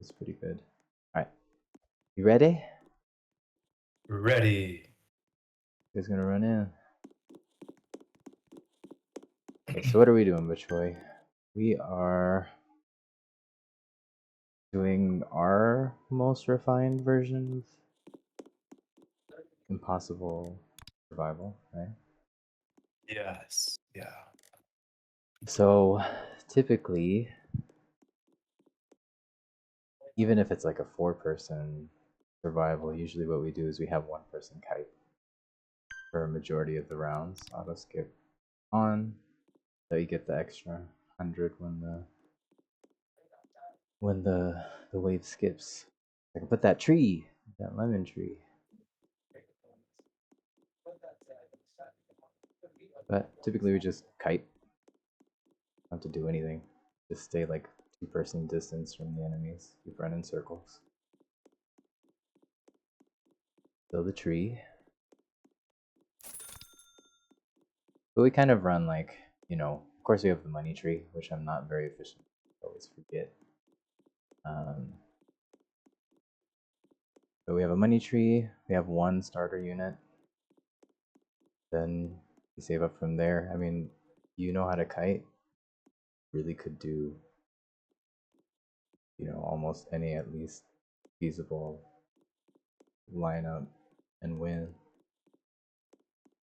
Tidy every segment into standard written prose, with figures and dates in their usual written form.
It's pretty good. All right, you ready? Ready. You guys gonna run in? Okay, so what are we doing, Bachoy? We are doing our most refined version of impossible survival, right? Yes. Yeah. So typically, even if it's like a 4-person survival, usually what we do is we have one person kite for a majority of the rounds. Auto skip on, so you get the extra 100 when the wave skips. I can put that tree, that lemon tree. But typically we just kite. Don't have to do anything. Just stay like 2-person distance from the enemies. Keep running circles. Build a tree. But we kind of run like, of course we have the money tree, which I'm not very efficient. I always forget. But we have a money tree. We have one starter unit. Then we save up from there. I mean, you know how to kite. Really could do, almost any at least feasible lineup and win.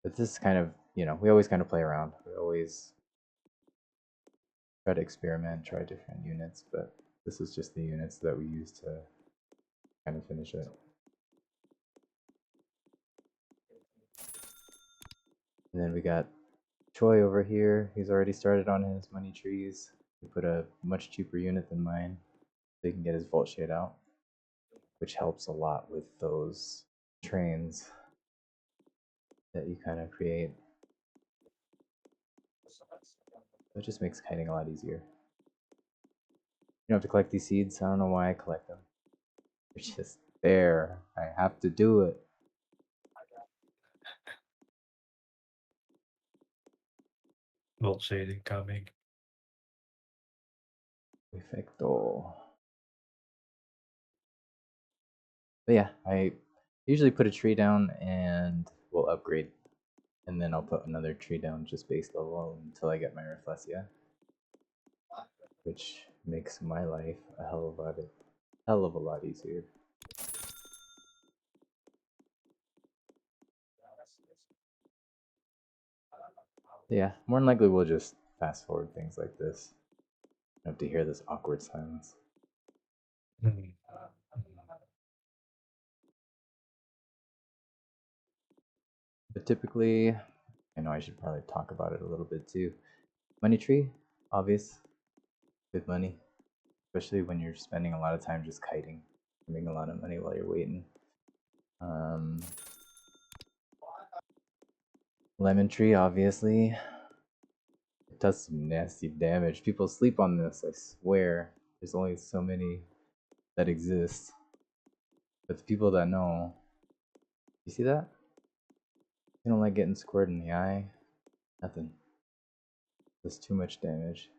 But this is kind of, we always kind of play around. We always try to experiment, try different units, but this is just the units that we use to kind of finish it. And then we got Choi over here. He's already started on his money trees. He put a much cheaper unit than mine, so he can get his Vault Shade out, which helps a lot with those trains that you kind of create. So it just makes kiting a lot easier. You don't have to collect these seeds. I don't know why I collect them. They're just there. I have to do it. Volt shading coming. Perfecto. But yeah, I usually put a tree down and we'll upgrade. And then I'll put another tree down just base level until I get my Rafflesia, which makes my life a hell of a lot easier. Yeah, more than likely we'll just fast forward things like this. You have to hear this awkward silence. Hmm. But typically, I know I should probably talk about it a little bit too. Money tree, obvious, good money, especially when you're spending a lot of time just kiting, making a lot of money while you're waiting. Lemon tree, obviously, it does some nasty damage. People sleep on this, I swear. There's only so many that exist. But the people that know, you see that? You don't like getting squared in the eye? Nothing. Does too much damage.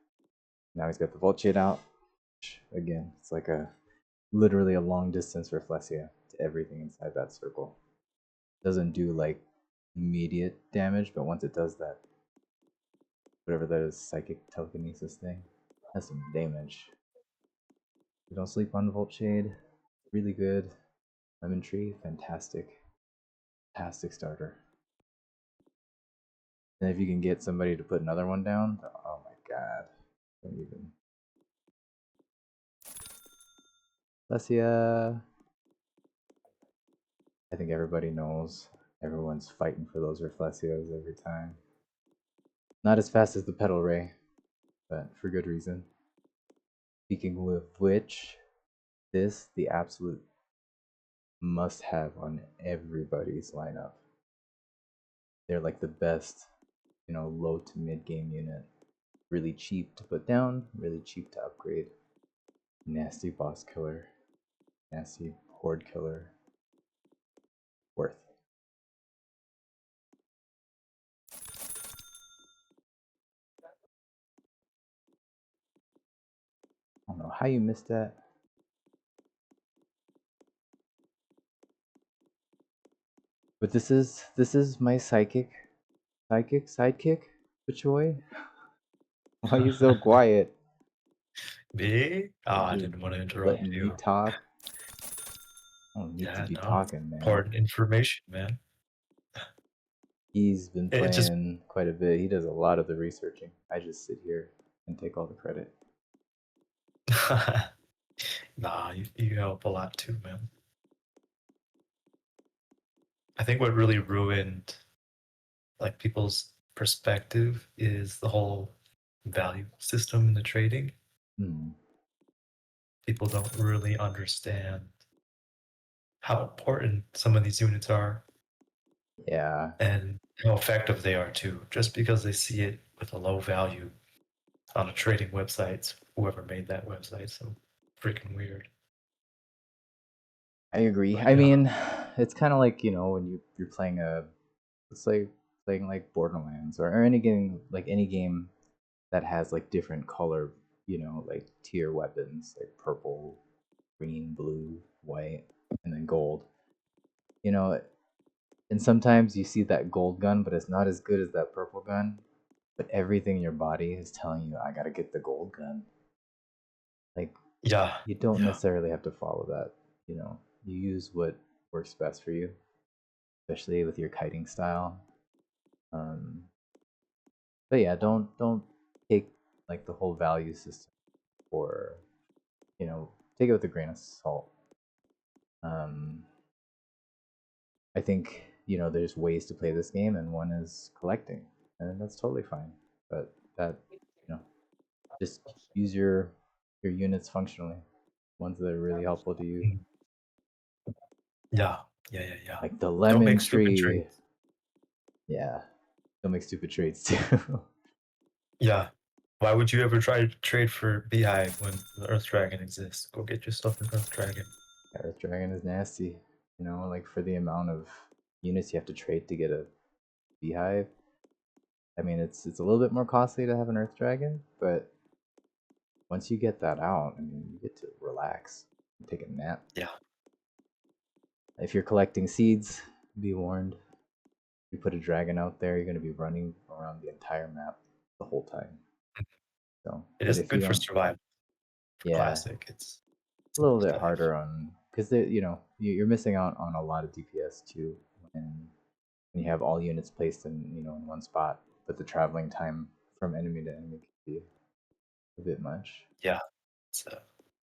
Now he's got the Volt Shade out. Again, it's like literally a long distance Rafflesia to everything inside that circle. Doesn't do like immediate damage, but once it does that, whatever that is, psychic telekinesis thing, has some damage. You don't sleep on Volt Shade. Really good. Lemon Tree, fantastic. Fantastic starter. And if you can get somebody to put another one down, oh my god. Don't even. Lesia. I think everybody knows. Everyone's fighting for those Rafflesias every time. Not as fast as the Petal Ray, but for good reason. Speaking of which, this the absolute must have on everybody's lineup. They're like the best, low to mid game unit. Really cheap to put down, really cheap to upgrade. Nasty boss killer, nasty horde killer. Worth. I don't know how you missed that. But this is my sidekick, Bichoy. Why are you so quiet? Me? Oh, I Just didn't want to interrupt letting me you. talk. I don't need to Yeah, be no. talking, man. Important information, man. He's been It just playing quite a bit. He does a lot of the researching. I just sit here and take all the credit. nah, you help a lot too, man. I think what really ruined like people's perspective is the whole value system in the trading. Hmm. People don't really understand how important some of these units are Yeah, and how effective they are too. Just because they see it with a low value on a trading website, whoever made that website, so freaking weird. I agree. But I yeah, mean, it's kind of like when you're playing it's like playing like Borderlands or any game that has like different color, like tier weapons, like purple, green, blue, white, and then gold. You know, and sometimes you see that gold gun, but it's not as good as that purple gun. But everything in your body is telling you, I gotta get the gold gun. Like, yeah, you don't yeah. necessarily have to follow that. You use what works best for you, especially with your kiting style. Um, but yeah, don't take like the whole value system for take it with a grain of salt. Um, I think there's ways to play this game, and one is collecting, and that's totally fine. But that you know just use your units functionally, ones that are really helpful to you, Mm. Yeah, yeah, yeah, yeah. like the Don't lemon make stupid tree. trades. Yeah, don't make stupid trades too. Yeah. Why would you ever try to trade for Beehive when the Earth Dragon exists? Go get yourself an Earth Dragon. Earth Dragon is nasty. Like for the amount of units you have to trade to get a beehive. I mean, it's a little bit more costly to have an Earth Dragon, but once you get that out, I mean, you get to relax, and take a nap. Yeah. If you're collecting seeds, be warned. You put a dragon out there, you're going to be running around the entire map the whole time. So, It but isn't if you good for don't, survival. For yeah, classic, it's a little nice bit to have. harder on because you're missing out on a lot of DPS too when you have all units placed in one spot. But the traveling time from enemy to enemy can be a bit much. Yeah. It's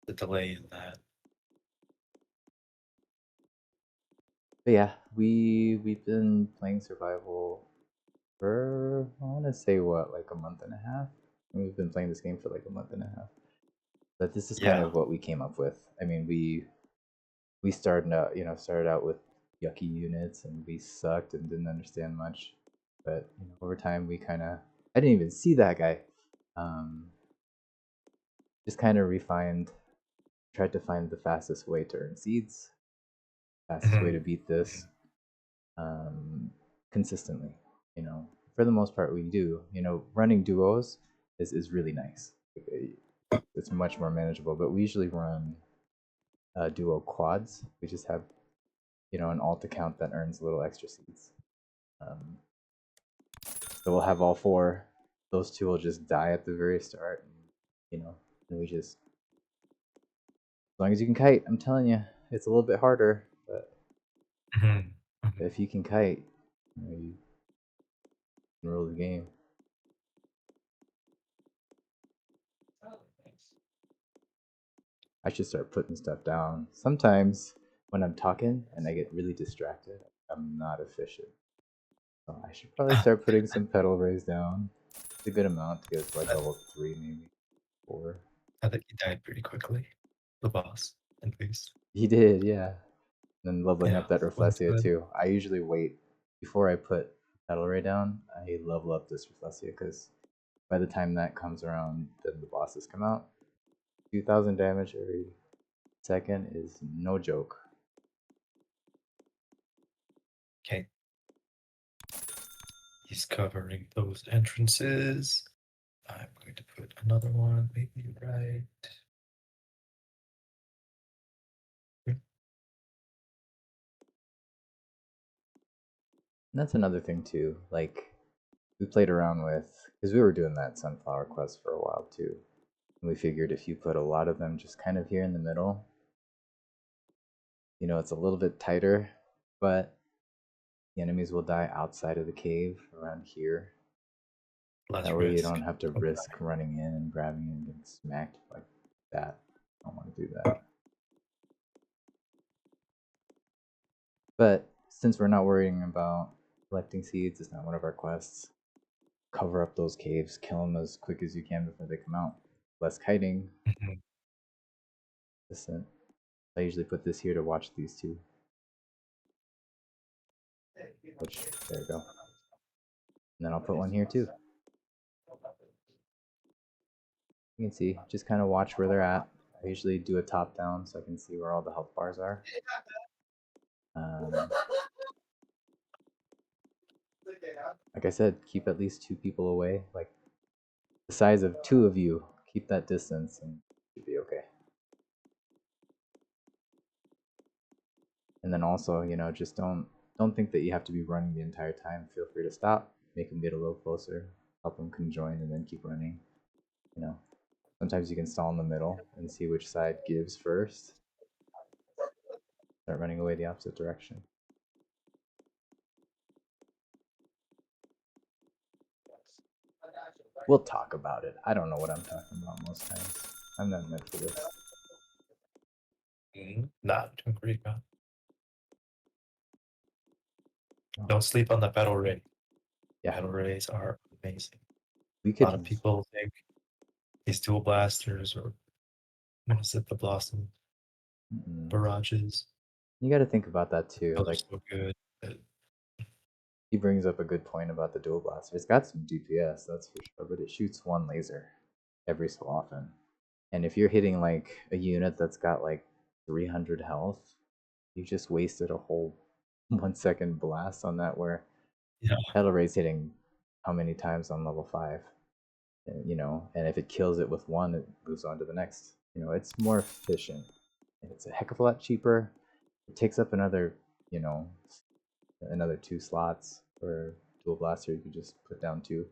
the delay in that. But yeah, we've been playing survival for I want to say what, like a month and a half. We've been playing this game for like a month and a half. But this is kind Yeah. of what we came up with. I mean, we started out with yucky units and we sucked and didn't understand much. But over time we kind of I didn't even see that guy. Um, just kind of refined, tried to find the fastest way to earn seeds, fastest way Mhm. to beat Mhm. this um, consistently. You know, for the most part, we do. Running duos is really nice. It's much more manageable. But we usually run duo quads. We just have an alt account that earns a little extra seeds. Um, so we'll have all four. Those two will just die at the very start, and we just as long as you can kite. I'm telling you, it's a little bit harder, but Mhm. Mhm. if you can kite, you can rule the game. Oh, thanks. I should start putting stuff down. Sometimes when I'm talking and I get really distracted, I'm not efficient. So I should probably start putting some pedal rays down. It's a good amount to get it to like I, level 3, maybe 4. I think he died pretty quickly. The boss, at least. He did, yeah. And then leveling Yeah, up that wasn't Rafflesia good. too. I usually wait before I put pedal ray down. I level up this Rafflesia because by the time that comes around, then the bosses come out. 2,000 damage every second is no joke. Okay, he's covering those entrances. I'm going to put another one, maybe right. And that's another thing too. Like we played around with, because we were doing that sunflower quest for a while too. And we figured if you put a lot of them just kind of here in the middle, it's a little bit tighter, but the enemies will die outside of the cave around here. Less That way you risk. don't have to risk running in and grabbing and getting smacked like that. I don't want to do that. But since we're not worrying about collecting seeds, it's not one of our quests. Cover up those caves, kill them as quick as you can before they come out. Less kiting. Mhm. Listen, I usually put this here to watch these two. Which, there we go. And then I'll put one here too. You can see, just kind of watch where they're at. I usually do a top down so I can see where all the health bars are. Like I said, keep at least 2 people away. Like the size of 2 of you, keep that distance and you'll be okay. And then also, just don't think that you have to be running the entire time. Feel free to stop, make them get a little closer, help them conjoin, and then keep running. Sometimes you can stall in the middle and see which side gives first. Start running away the opposite direction. We'll talk about it. I don't know what I'm talking about most times. I'm not meant for this. Not doing great, man. Oh. Don't sleep on the battle ray. Yeah. Battle rays are amazing. We A could. lot of people think these dual blasters or what is it, the blossom barrages. You got to think about that too. Those Like are so good. he brings up a good point about the dual blaster. It's got some DPS, that's for sure, but it shoots one laser every so often. And if you're hitting like a unit that's got like 300 health, you just wasted a whole 1 second blast on that. Where Battle Ray's hitting how many times on level 5? And if it kills it with one, it moves on to the next. It's more efficient. And it's a heck of a lot cheaper. It takes up another 2 slots for dual blaster. You could just put down 2.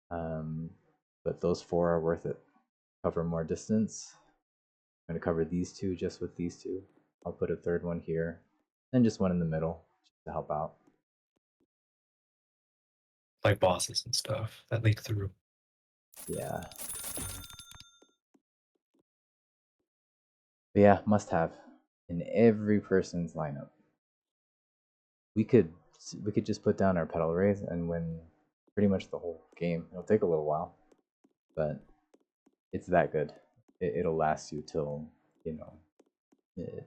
But those 4 are worth it. Cover more distance. I'm going to cover these 2 just with these 2. I'll put a third one here, and just one in the middle just to help out. Like bosses and stuff that leak through. Yeah. But yeah, must have in every person's lineup. We could just put down our petal rays and win pretty much the whole game. It'll take a little while, but it's that good. It'll last you till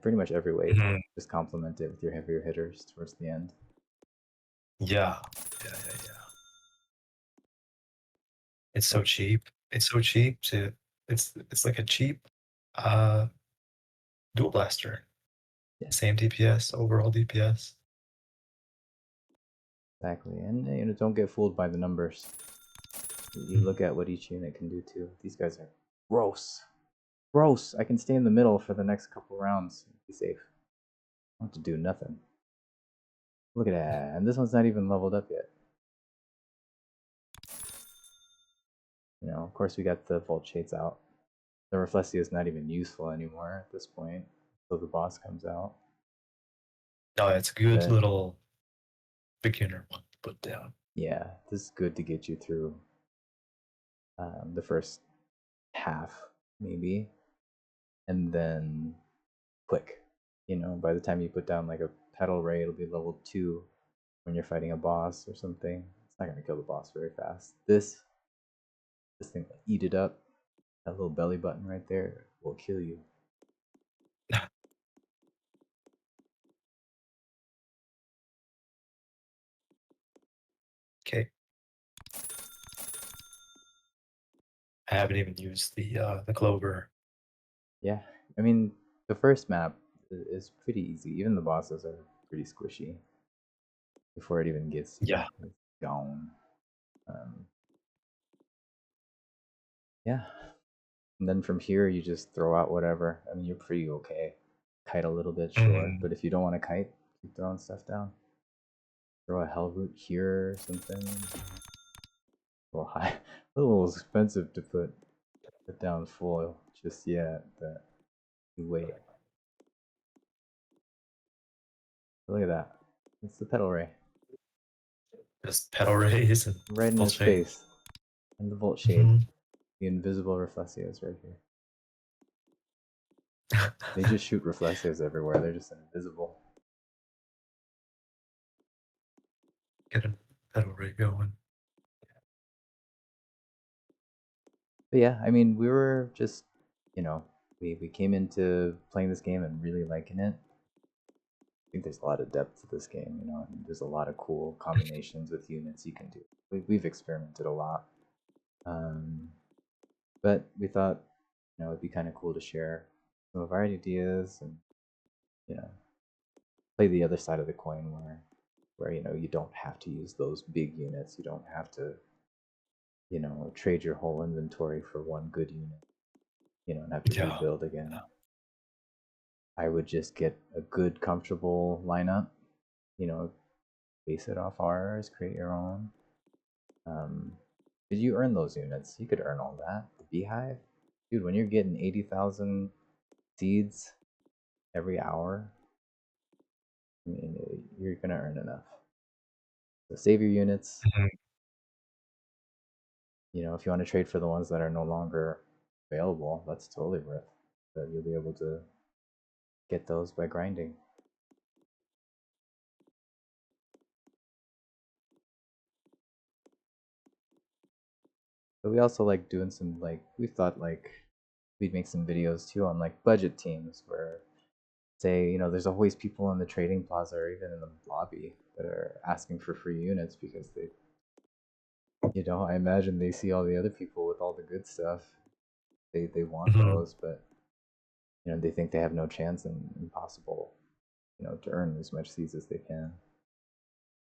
pretty much every wave. Just complement it with your heavier hitters towards the end. Yeah. It's so cheap. It's so cheap to. It's like a cheap dual blaster. Yeah. Same DPS, overall DPS. Exactly, and don't get fooled by the numbers. You look at what each unit can do too. These guys are gross. Gross. I can stay in the middle for the next couple rounds and be safe. I don't have to do nothing. Look at that. And this one's not even leveled up yet. Of course we got the Volt Shades out. The Reflexia is not even useful anymore at this point until the boss comes out. No, it's a good little beginner one to put down. Yeah, this is good to get you through the first half, maybe. And then quick. By the time you put down like a petal ray, it'll be level 2 when you're fighting a boss or something. It's not going to kill the boss very fast. This thing will eat it up. That little belly button right there will kill you. Okay. I haven't even used the clover. Yeah, I mean the first map is pretty easy. Even the bosses are pretty squishy before it even gets gone. Yeah, and then from here you just throw out whatever. I mean you're pretty okay. Kite a little bit, sure, but if you don't want to kite, keep throwing stuff down. Throw a hell root here or something. A little high, a little expensive to put down full just yet, but you wait. Look at that. It's the petal ray. Just petal rays and Right in full his shade. face. And the Volt Shade. Mhm. The invisible Reflexios right here. They just shoot Reflexios everywhere. They're just invisible. Get a petal ray going. But yeah, I mean, we were just, you know, we came into playing this game and really liking it. I think there's a lot of depth to this game, you know, and there's a lot of cool combinations with units you can do. We've experimented a lot. But we thought, you know, it'd be kind of cool to share some of our ideas and, you know, play the other side of the coin where you know you don't have to use those big units. You don't have to, you know, trade your whole inventory for one good unit, you know, and have to Yeah. rebuild again. I would just get a good, comfortable lineup, you know, base it off ours, create your own. Did you earn those units? You could earn all that. The beehive, dude. When you're getting 80,000 seeds every hour, I mean, you're gonna earn enough. So save your units. Mhm. You know, if you want to trade for the ones that are no longer available, that's totally worth. That you'll be able to get those by grinding. But we also like doing some like we thought like we'd make some videos too on like budget teams where say, you know, there's always people in the trading plaza or even in the lobby that are asking for free units because they, you know, I imagine they see all the other people with all the good stuff. They want Mhm. those, but you know, they think they have no chance and impossible, you know, to earn as much seeds as they can.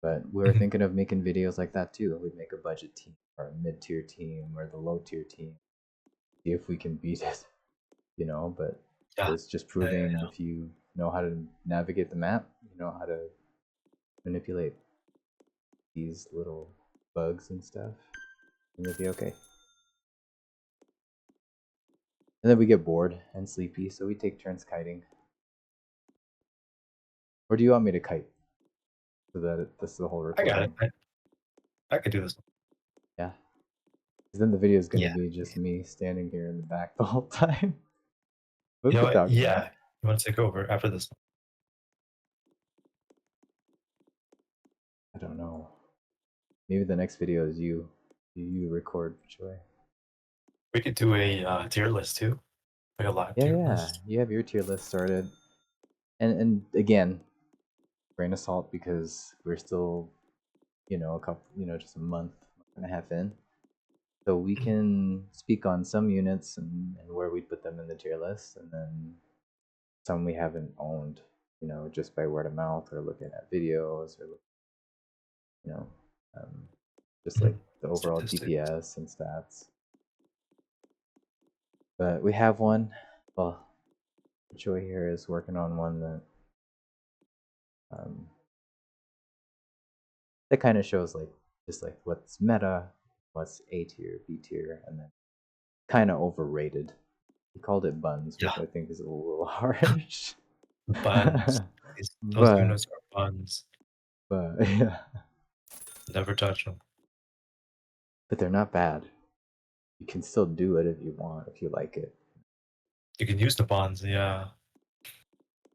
But we were Mhm. thinking of making videos like that too. We'd make a budget team or a mid-tier team or the low-tier team. See if we can beat it, you know, but Yeah. it's just Yeah. Yeah. proving Yeah. if you know how to navigate the map, you know how to manipulate these little bugs and stuff, and you'll be okay. And then we get bored and sleepy, so we take turns kiting. Or do you want me to kite? So that this is the whole I got it. recording. I could do this. Yeah. Because then the video is going to Yeah. be just me standing here in the back the whole time. We You know could what? talk about Yeah. it. You want to take over after this? I don't know. Maybe the next video is you. You record, Joy. We could do a tier list too, like a live Yeah, tier yeah. list. You have your tier list started. And again, grain of salt because we're still, you know, a couple, you know, just a month and a half in. So we Mhm. can speak on some units and where we'd put them in the tier list, and then some we haven't owned, you know, just by word of mouth or looking at videos or, you know, um, just like Mhm. the overall Statistics. DPS and stats. But we have one. Well, Joy here is working on one um, that kind of shows like just like what's meta, what's A tier, B tier, and then kind of overrated. He called it buns, Yeah. which I think is a little harsh. Buns. Those but units are buns. yeah, Never touch them. but they're not bad. You can still do it if you want, if you like it. You can use the buns, yeah,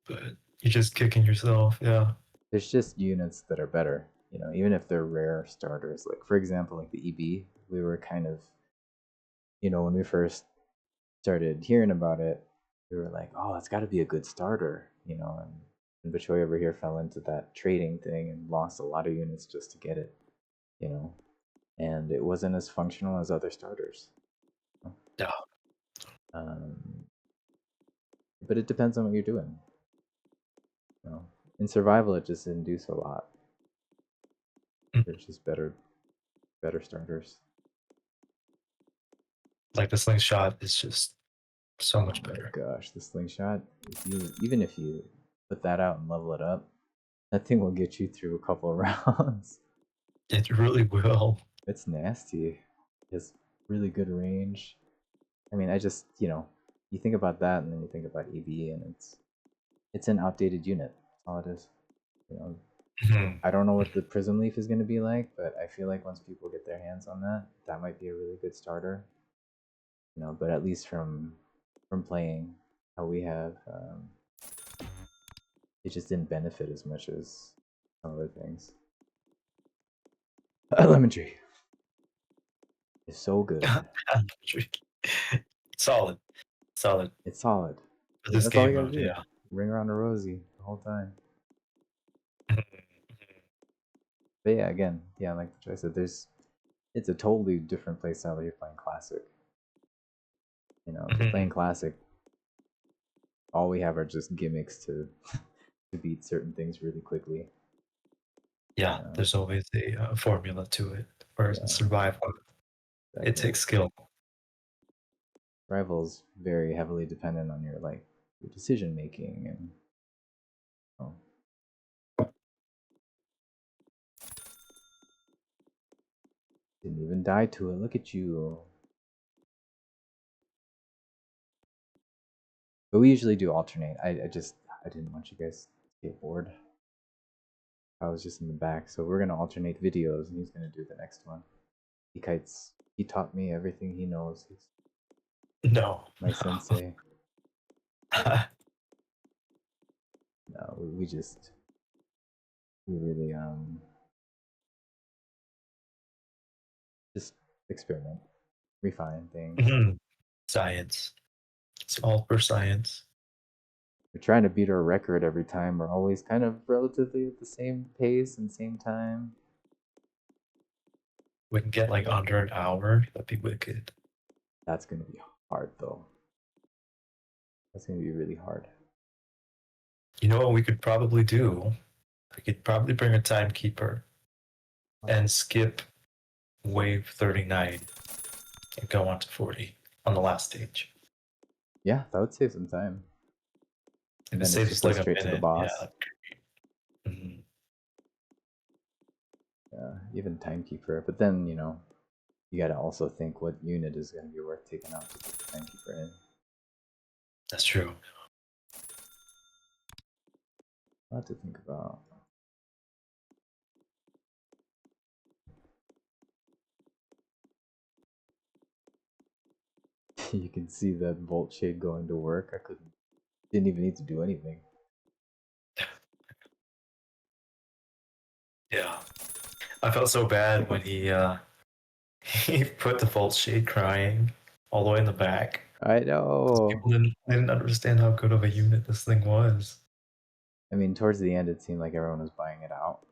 but you're just kicking yourself. Yeah. There's just units that are better, you know, even if they're rare starters. Like for example, like the EB, we were kind of, you know, when we first started hearing about it, we were like, oh, it's got to be a good starter, you know. And Bachoy over here fell into that trading thing and lost a lot of units just to get it, you know. And it wasn't as functional as other starters. Yeah. Um, but it depends on what you're doing. You know, in survival, it just didn't do so lot. Mm. There's just better starters. Like the slingshot is just so Oh much my better. gosh, the slingshot! If you even if you put that out and level it up, That thing will get you through a couple of rounds. It really will. It's nasty. It's really good range. I mean, I just, you think about that and then you think about EB and it's an outdated unit. That's all it is. I don't know what the Prism Leaf is going to be like, but I feel like once people get their hands on that, that might be a really good starter. But at least from playing how we have, it just didn't benefit as much as some other things. Lemon Tree is so good. Solid. It's solid. For this That's all game you gotta mode, do. yeah. Ring around a rosy the whole time. But yeah, again, like the choice said, it's a totally different playstyle if you're playing classic. If you're playing classic, all we have are just gimmicks to beat certain things really quickly. Yeah, there's always a formula to it. Whereas in survival, it takes skill. Survival's very heavily dependent on your decision making and didn't even die to it. Look at you. But we usually do alternate. I didn't want you guys to get bored. I was just in the back, so we're gonna alternate videos, and he's gonna do the next one. He taught me everything he knows. He's my sensei. No, we really just experiment, refine things. Science. It's all for science. We're trying to beat our record every time. We're always kind of relatively at the same pace and same time. We can get under an hour. That'd be wicked. That's gonna be hard though. That's gonna be really hard. You know what we could probably do? We could probably bring a timekeeper and skip wave 39 and go on to 40 on the last stage. Yeah, that would save some time. And it saves us a minute. To the boss. Yeah. Yeah, even timekeeper. But then, you gotta also think what unit is gonna be worth taking out to put the timekeeper in. That's true. A lot to think about. You can see that Volt Shade going to work. Didn't even need to do anything. Yeah. I felt so bad when he he put the Volt Shade crying all the way in the back. I know. People didn't understand how good of a unit this thing was. I mean, towards the end, it seemed like everyone was buying it out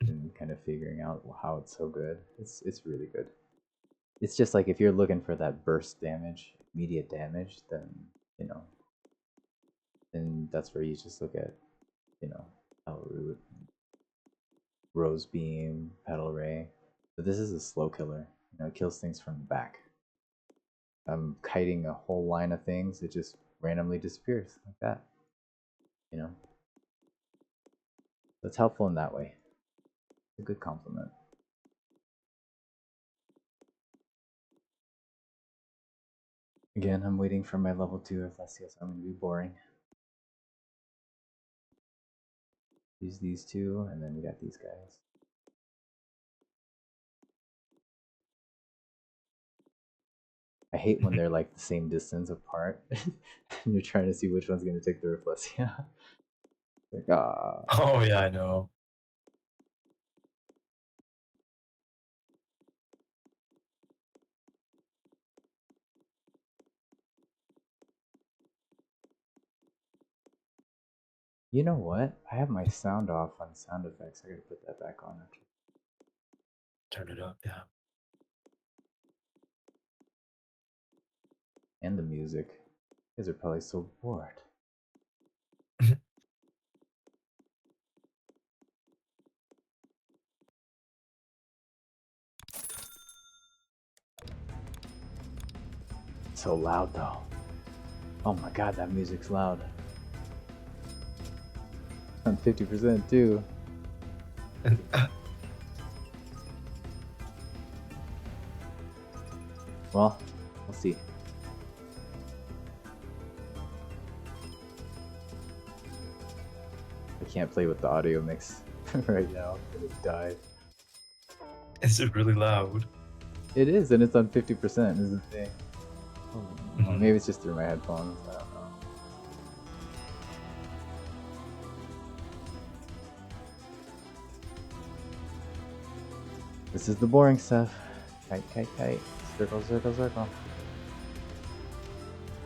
and kind of figuring out how it's so good. It's really good. It's just like if you're looking for that burst damage, immediate damage, then then that's where you just look at Elroot, Rose Beam, Petal Ray. But this is a slow killer. It kills things from the back. I'm kiting a whole line of things. It just randomly disappears like that. That's helpful in that way. It's a good compliment. Again, I'm waiting for my level 2 Rafflesia, so I'm going to be boring. Use these two, and then we got these guys. I hate when they're like the same distance apart, and you're trying to see which one's going to take the Rafflesia. Like, ah. Oh yeah, I know. You know what? I have my sound off on sound effects. I gotta put that back on actually. Turn it up, yeah. And the music. You guys are probably so bored. So loud though. Oh my god, that music's loud. On 50% too. Well, we'll see. I can't play with the audio mix right now. I'm gonna die. Is it really loud? It is, and it's on 50%. Is the thing. Oh, well, Mhm. maybe it's just through my headphones. I don't know. This is the boring stuff. Kite, kite, kite. Circle, circle, circle.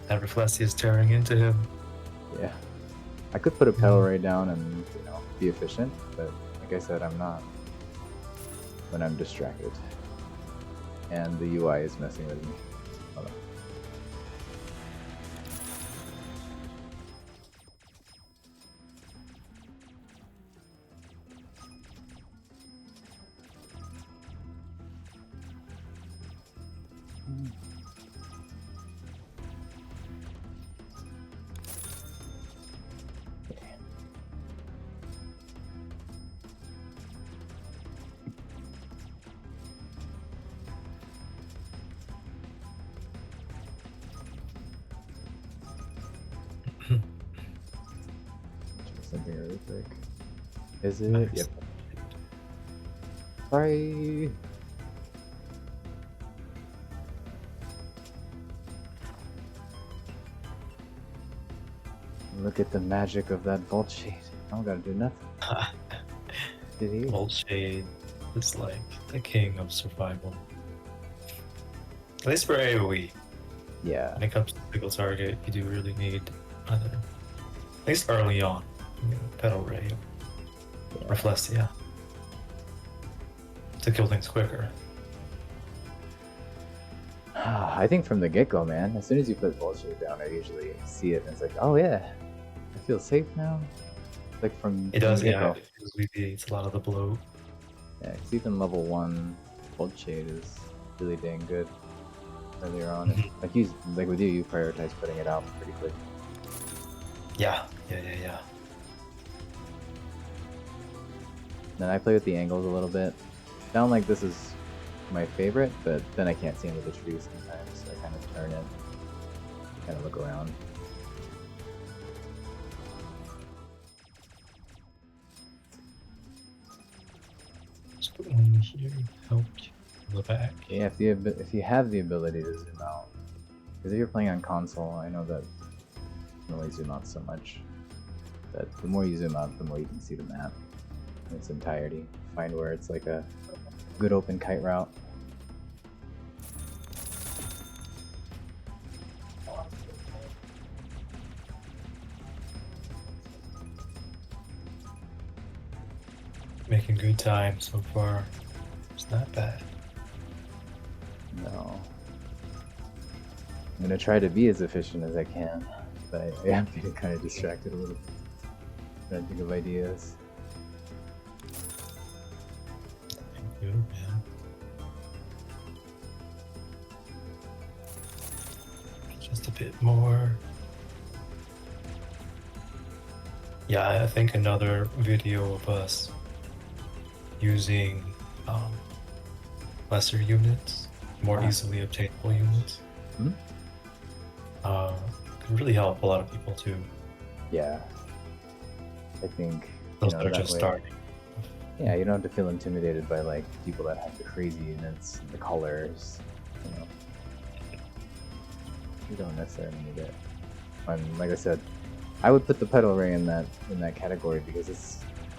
That Reflexia is tearing into him. Yeah. I could put a pedal ray down and, be efficient, but like I said, I'm not. When I'm distracted. And the UI is messing with me. Hold on. Okay. Check something really quick. Is it? Nice. Yep. Sorry. Look at the magic of that Volt Shade. I don't gotta do nothing. Did he? Old Shade is like the king of survival. At least for AoE. Yeah. When it comes to single target, you do really need either, at least early on, Pedal Ray or Reflexia to kill things quicker. I think from the get-go, man, as soon as you put Volt Shade down, I usually see it and it's like, oh yeah, I feel safe now. Like from It does, the yeah. get-go. It alleviates a lot of the bloat. Yeah, because even level 1 Volt Shade is really dang good earlier on. And like with you prioritize putting it out pretty quick. Yeah. Then I play with the angles a little bit. Sound like this is my favorite, but then I can't see into the trees sometimes, so I kind of turn it, kind of look around. Just put one here, help you in the back. Yeah, if you have the ability to zoom out, because if you're playing on console, I know that you can only zoom out so much. But the more you zoom out, the more you can see the map in its entirety. Find where it's like a good open kite route. Making good time so far. It's not bad. No. I'm gonna try to be as efficient as I can, but I am getting kind of distracted a little bit. Trying to think of ideas. Good, man. Just a bit more. Yeah, I think another video of us using lesser units, more easily obtainable units, could really help a lot of people too. Yeah. I think Those that are that just way- starting. Yeah, you don't have to feel intimidated by like people that have the crazy units, the colors, You don't necessarily need it. And like I said, I would put the pedal ray in that category because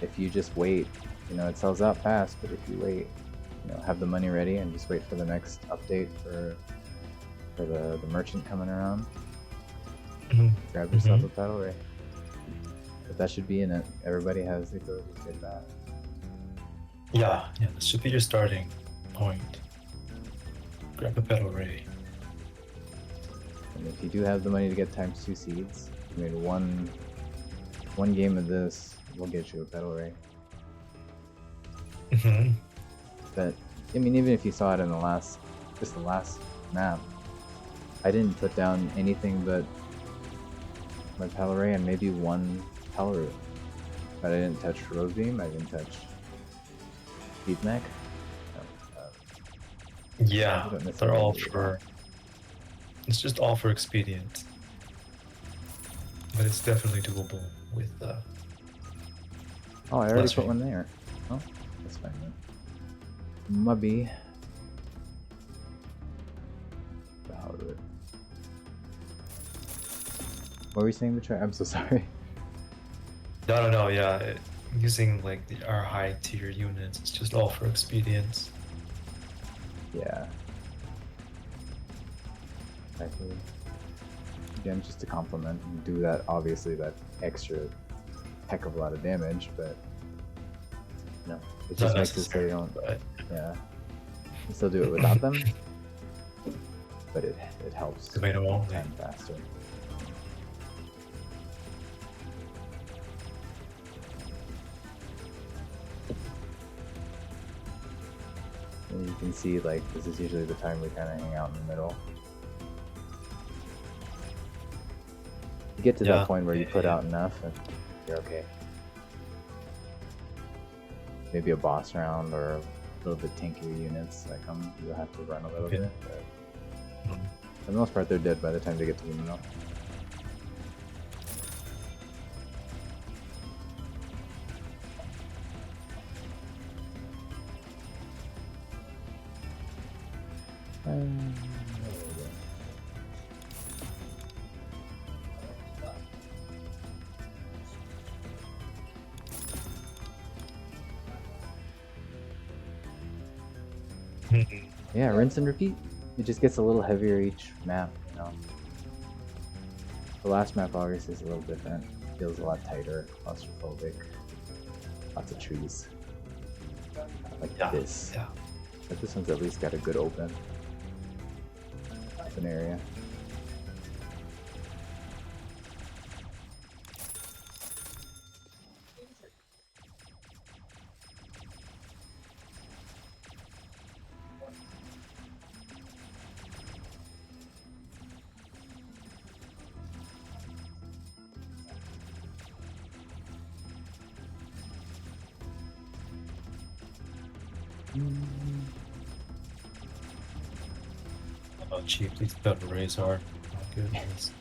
if you just wait, it sells out fast, but if you wait, have the money ready and just wait for the next update for the merchant coming around, grab yourself a pedal ray. But that should be in it. Everybody has the ability to get that. Yeah, this should be your starting point. Grab a pedal ray. And if you do have the money to get ×2 seeds, one game of this will get you a pedal ray. But even if you saw it in the last map, I didn't put down anything but my pedal ray and maybe one power root. But I didn't touch Rose Beam, I didn't touch Speed Mech. Yeah, You don't they're necessarily all need it for. It's just all for expedient, but it's definitely doable with. Oh, I already Let's put see. one there. Oh, that's fine then. Mubby. The hell is it? What were you saying, Betray? I'm so sorry. No. Yeah, using like our high tier units, it's just all for expedience. Yeah. Exactly. Again, just to complement and do that, obviously, that extra heck of a lot of damage, but you know, it just Not makes it so you necessary, don't. but Yeah. You still do it without them, but it helps tomato make only. time faster. And you can see, like, this is usually the time we kind of hang out in the middle. You get to that point where you put out enough and you're okay. Maybe a boss round or a little bit tankier units that come, you'll have to run a little bit, but for the most part they're dead by the time they get to the middle. Yeah, rinse and repeat. It just gets a little heavier each map, you know. The last map obviously is a little different. Feels a lot tighter, claustrophobic. Lots of trees. Like this. Yeah. But this one's at least got a good open area. How cheap these double rays are. My goodness.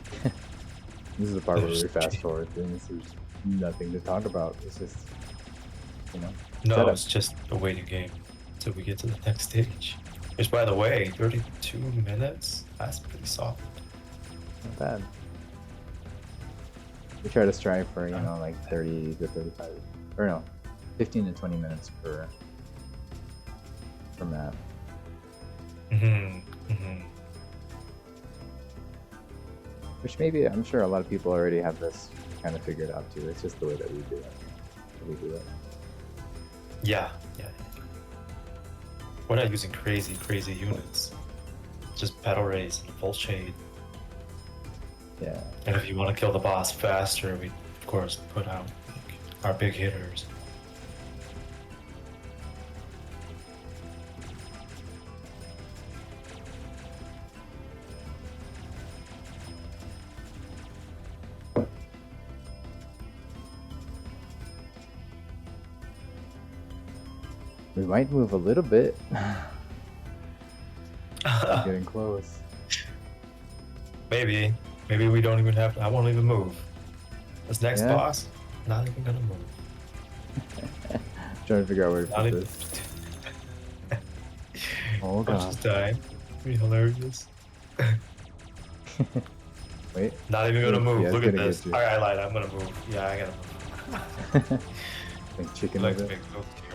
This is the part where we They're fast cheap. forward things. There's nothing to talk about. It's just, you know. No, setup. it's just a waiting game until we get to the next stage. Which, by the way, 32 minutes? That's pretty solid. Not bad. We try to strive for, you know, like 30 to 35, or no, 15 to 20 minutes per map. Which maybe, I'm sure a lot of people already have this kind of figured out too. It's just the way that we do it. Yeah. We're not using crazy units. Just battle rays and full shade. Yeah. And if you want to kill the boss faster, we of course put out our big hitters. We might move a little bit. Getting close. Maybe we don't even have to. I won't even move. This next Yeah. boss, not even gonna move. Trying to figure out where to Not put even. this. Oh I'm god. just dying. Pretty hilarious. Wait. Not even gonna move. Yeah, it's Look at gonna this. get you. Alright, I lied. I'm gonna move. Yeah, I gotta move. Think chicken Like with to it. make moves here.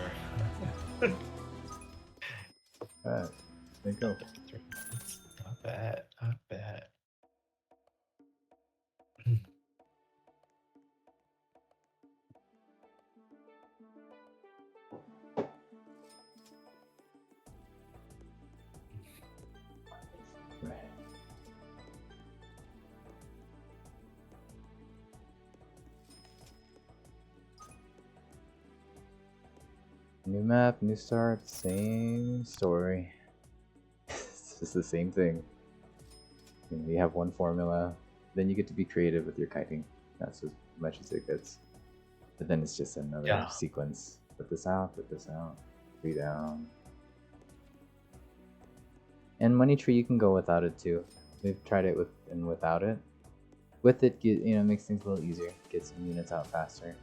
Alright. There you go. Not bad. Not bad. Right. New map, new start, same story. It's just the same thing. You have one formula, then you get to be creative with your kiting. That's as much as it gets. But then it's just another Yeah. sequence. Put this out, 3 down. And Money Tree, you can go without it too. We've tried it with and without it. With it, makes things a little easier. Get some units out faster.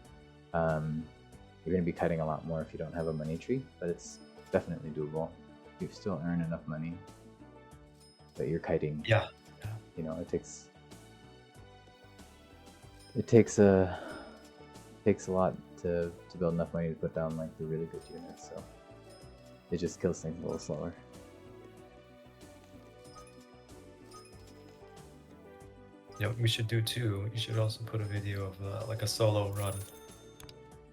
You're going to be cutting a lot more if you don't have a Money Tree, but it's definitely doable. You still earn enough money, but you're kiting. Yeah. You know, it takes a lot to build enough money to put down like the really good units. So it just kills things a little slower. Yeah, what we should do too. You should also put a video of like a solo run,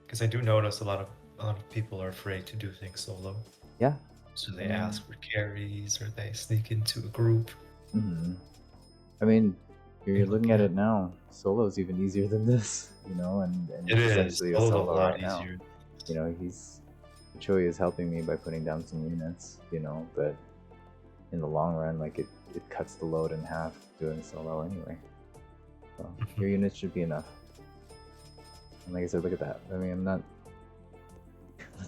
because I do notice a lot of people are afraid to do things solo. Yeah. So they ask for carries or they sneak into a group. Mm-hmm. I mean, you're looking at it now. Solo is even easier than this, you know, and it is essentially a solo a lot right easier. now. You know, Choi is helping me by putting down some units, you know, but in the long run, like it cuts the load in half doing solo anyway. So your units should be enough. And like I said, look at that. I mean, I'm not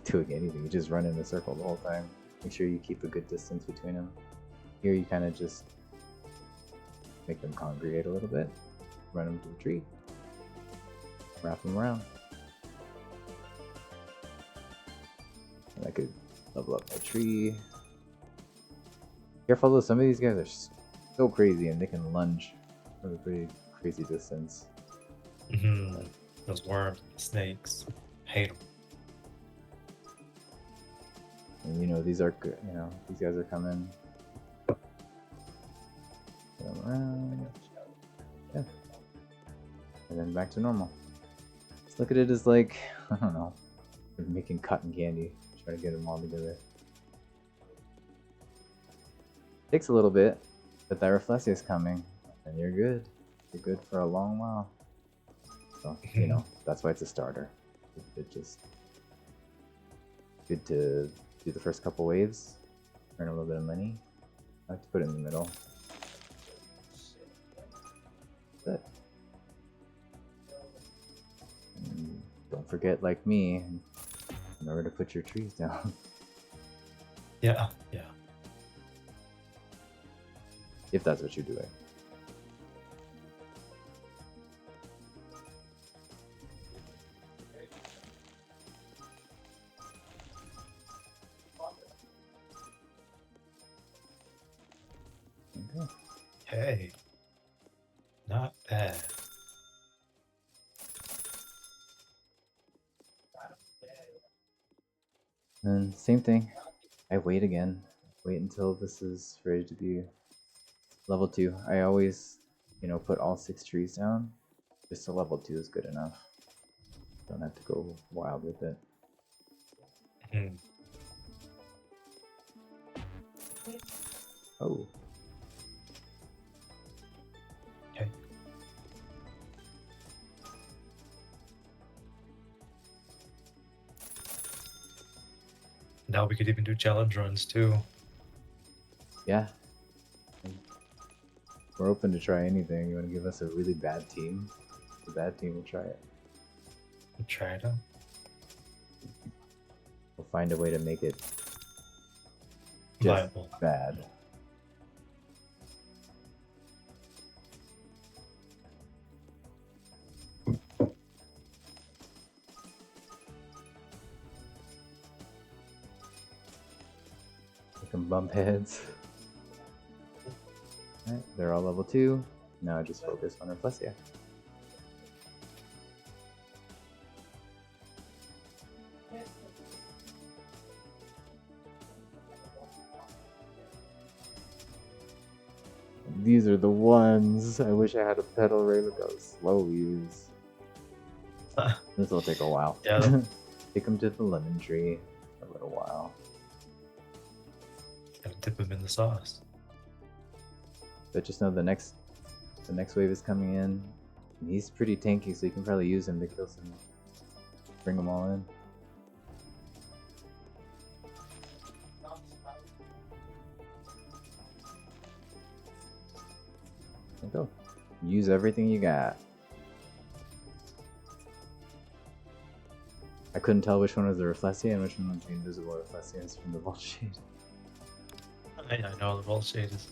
doing anything. You just run in a circle the whole time. Make sure you keep a good distance between them. Here you kind of just make them congregate a little bit. Run them to the tree. Wrap them around. And I could level up my tree. Careful though, some of these guys are so crazy and they can lunge from a pretty crazy distance. Those worms, snakes, hate them. And you know, these are good. You know, these guys are coming. Put them around. Yeah. And then back to normal. Let's look at it as like, I don't know, we're making cotton candy. Try to get them all together. Takes a little bit, but that Rafflesia is coming, and you're good. You're good for a long while. So, you know, that's why it's a starter. It just good to do the first couple waves, earn a little bit of money. I like to put it in the middle. But don't forget, like me, in order to put your trees down. Yeah. If that's what you're doing. Okay. Hey. Not bad. And same thing. I wait again. Wait until this is ready to be level 2. I always, you know, put all 6 trees down. Just a level 2 is good enough. Don't have to go wild with it. Oh. Okay. Now we could even do challenge runs too. Yeah. We're open to try anything. You want to give us a really bad team? The bad team will try it. We'll try it out. We'll find a way to make it just viable. Bad. Make them bump heads. Alright, they're all level 2. Now just focus on Rafflesia. These are the ones. I wish I had a pedal ray. Look how slow he is. This will take a while. Yeah. Take him to the lemon tree. A little while. Gotta dip him in the sauce. But just know the next wave is coming in. And he's pretty tanky, so you can probably use him to kill some. Bring them all in. There you go. Use everything you got. I couldn't tell which one was the Reflexia and which one was the invisible Reflexias from the Vault Shade. I know the Vault Shade is.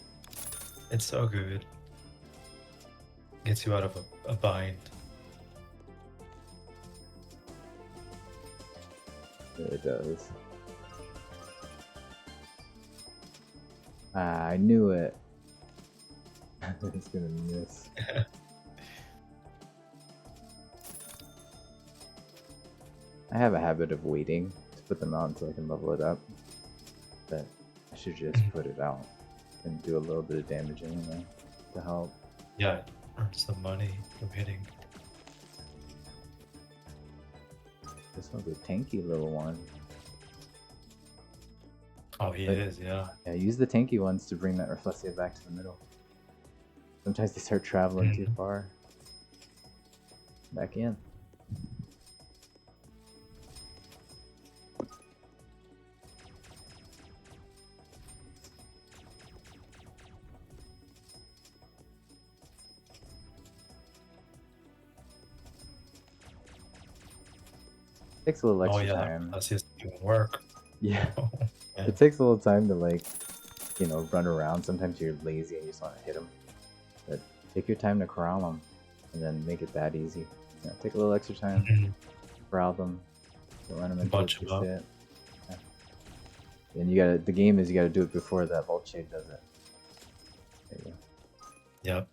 It's so good. Gets you out of a bind. It does. I knew it. It's gonna miss. I have a habit of waiting to put them out until I can level it up, but I should just put it out and do a little bit of damage anyway to help. Yeah, it earns some money from hitting. This one's a tanky little one. Oh, he is, yeah. Yeah, use the tanky ones to bring that Reflexia back to the middle. Sometimes they start traveling too far. Back in. Takes a little extra time. That's just doing work. Yeah. Yeah. It takes a little time to, like, you know, run around. Sometimes you're lazy and you just want to hit them. But take your time to corral them and then make it that easy. You know, take a little extra time, corral them, run them into Bunch a them up. set. Yeah. And you gotta, the game is you gotta do it before that Vault Shade does it. There you go. Yep.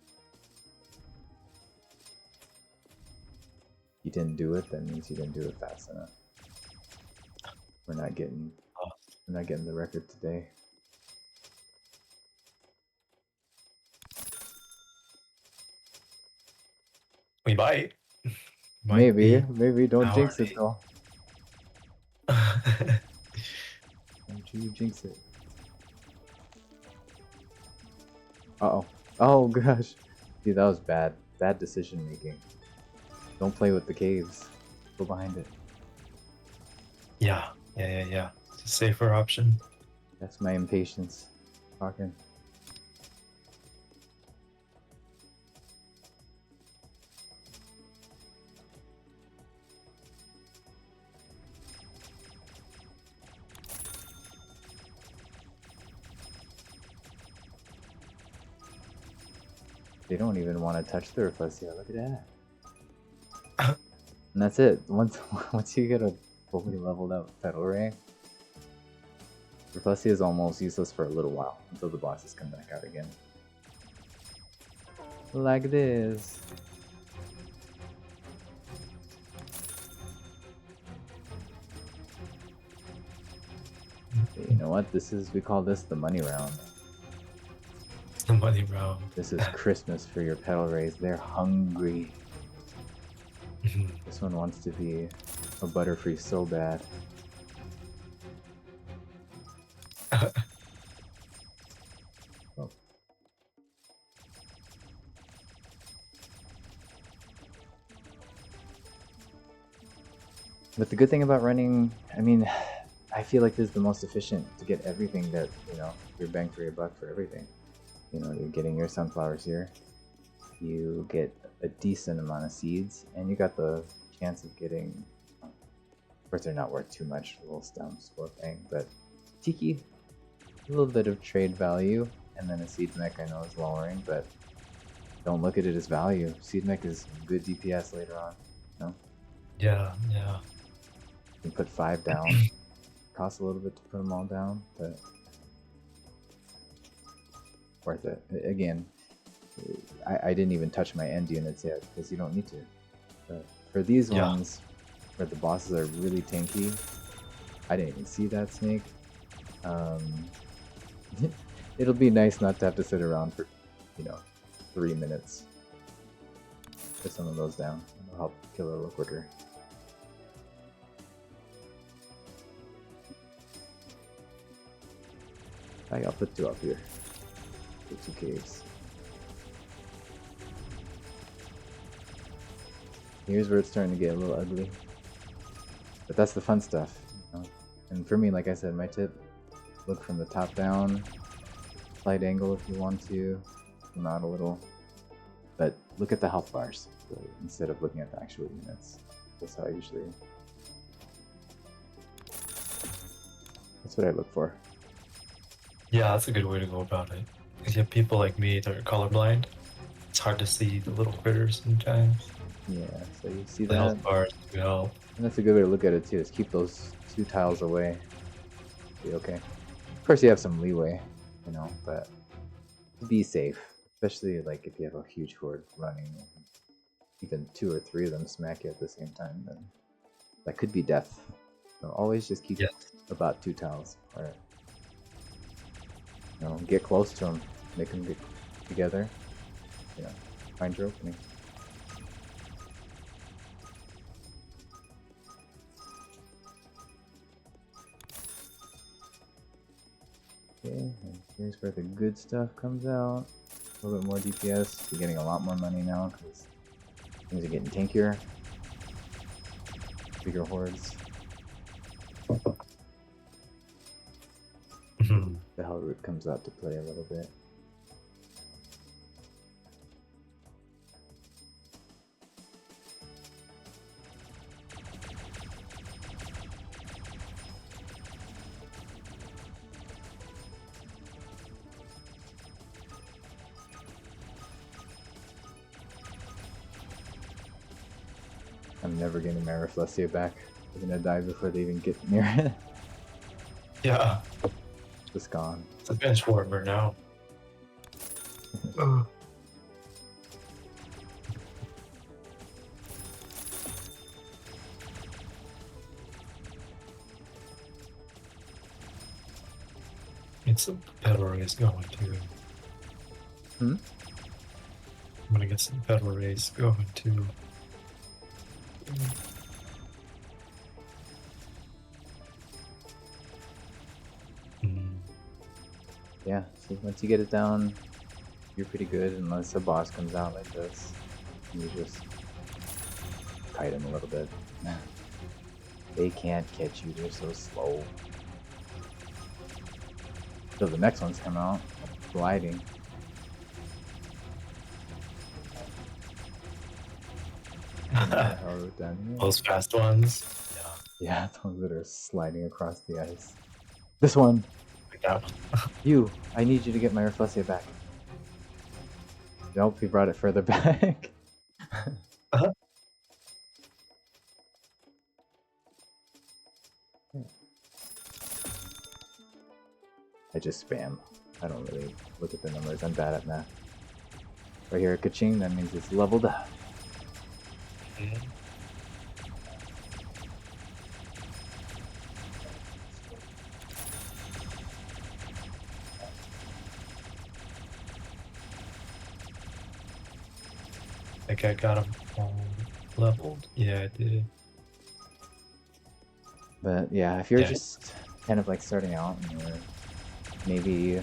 You didn't do it, that means you didn't do it fast enough. We're not getting the record today. We might. Maybe don't jinx it though. Don't Don't you jinx it. Uh-oh. Oh gosh. Dude, that was bad. Bad decision making. Don't play with the caves. Go behind it. Yeah. It's a safer option. That's my impatience talking. They don't even want to touch the Reflexia. Look at that. And that's it. Once you get a fully leveled up Petal Ray, Reflexia is almost useless for a little while until the bosses come back out again. Like this. You know what? We call this the money round. It's the money round. This is Christmas for your Petal Rays. They're hungry. This one wants to be a Butterfree so bad. Oh. But the good thing about running, I mean, I feel like this is the most efficient to get everything that, you know, your bang for your buck for everything. You know, you're getting your sunflowers here. You get a decent amount of seeds, and you got the chance of getting, of course they're not worth too much, little stumps, poor thing, but Tiki, a little bit of trade value, and then a Seed Mech I know is lowering, but don't look at it as value. Seed Mech is good DPS later on, you know? Yeah. You can put 5 down, costs a little bit to put them all down, but worth it. Again, I didn't even touch my end units yet because you don't need to. But for these ones where the bosses are really tanky, I didn't even see that snake. It'll be nice not to have to sit around for, you know, 3 minutes. Put some of those down. It'll help kill it a little quicker. I'll put 2 up here. Put 2 caves. Here's where it's starting to get a little ugly. But that's the fun stuff, you know? And for me, like I said, my tip, look from the top down, slight angle if you want to, zoom out a little. But look at the health bars really, instead of looking at the actual units. That's how I usually That's what I look for. Yeah, that's a good way to go about it. Because you have people like me that are colorblind. It's hard to see the little critters sometimes. Yeah, so you see The that? health bars do help. And that's a good way to look at it too, is keep those 2 tiles away. Be okay. Of course you have some leeway, you know, but be safe. Especially like if you have a huge horde running, even 2 or 3 of them smack you at the same time, then that could be death. So always just keep Yes. about 2 tiles. Or, you know, get close to them, make them get together. You know, find your opening. Okay, and here's where the good stuff comes out. A little bit more DPS. You're getting a lot more money now because things are getting tankier. Bigger hordes. The Hell Root comes out to play a little bit. I'm never getting my Rafflesia back. They're gonna die before they even get near it. Yeah, Just gone. it's a bench warmer now. It's some battle race going too. Hmm? I'm gonna get some battle race going too. Yeah, so once you get it down, you're pretty good unless a boss comes out like this. You just kite him a little bit. They can't catch you, they're so slow. So the next ones come out, gliding. Down here. Those fast ones. Yeah, the ones that are sliding across the ice. This one! Like that one. You! I need you to get my Rafflesia back. Nope, he brought it further back. Uh-huh. I just spam. I don't really look at the numbers. I'm bad at math. Right here, ka-ching, that means it's leveled up. I think I got them all leveled. Yeah, I did. But yeah, if you're Yeah. just kind of like starting out and you're maybe,